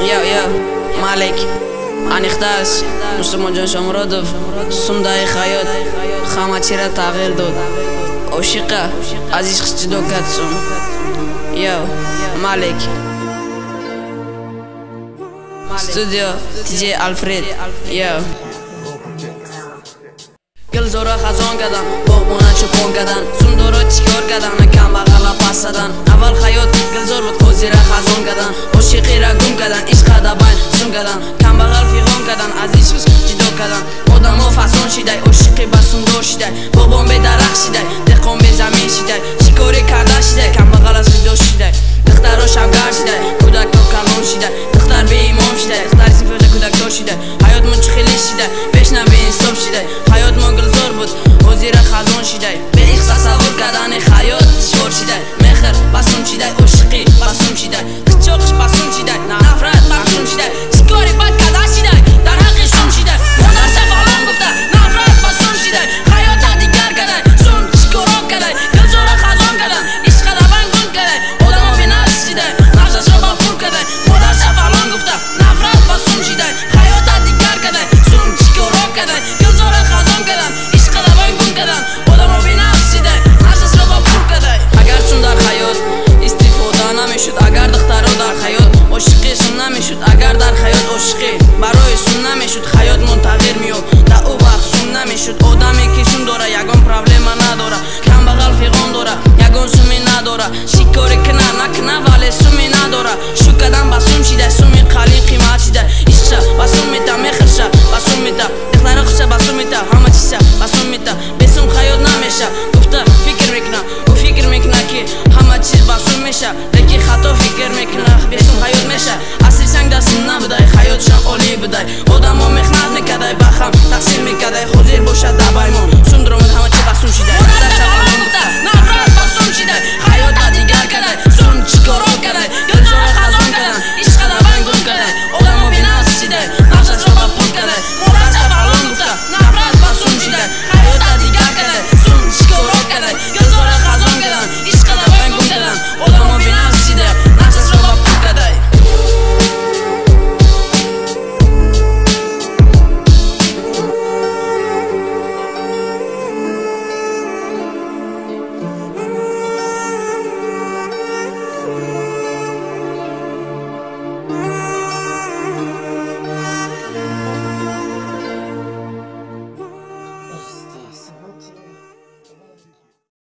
یا مالک انیختاس مسلمان جان شامرادوف سندای خیاط خامچی را تغییر داد عاشقه عزیز خستی دو کتسون یا مالک استودیو تیجی الفرید یا گل زورا خزان کردن باغبونه چوپان کردن سندورا چیکار کردن کم بغلا پس دادن اول خیاط گل زور بود خوزی را خزان کردن عاشقی را گم کردن عشق دبین سون کردن کم بغل فیغان کردن از عشق جدا کردن آدم ها فسان شیده عاشقی بسوندار شیده بابام به درخت شیده دهقان به زمین شیده شکاری کرده شیده کم بغل از جدا شیده دخترها شوگر شیده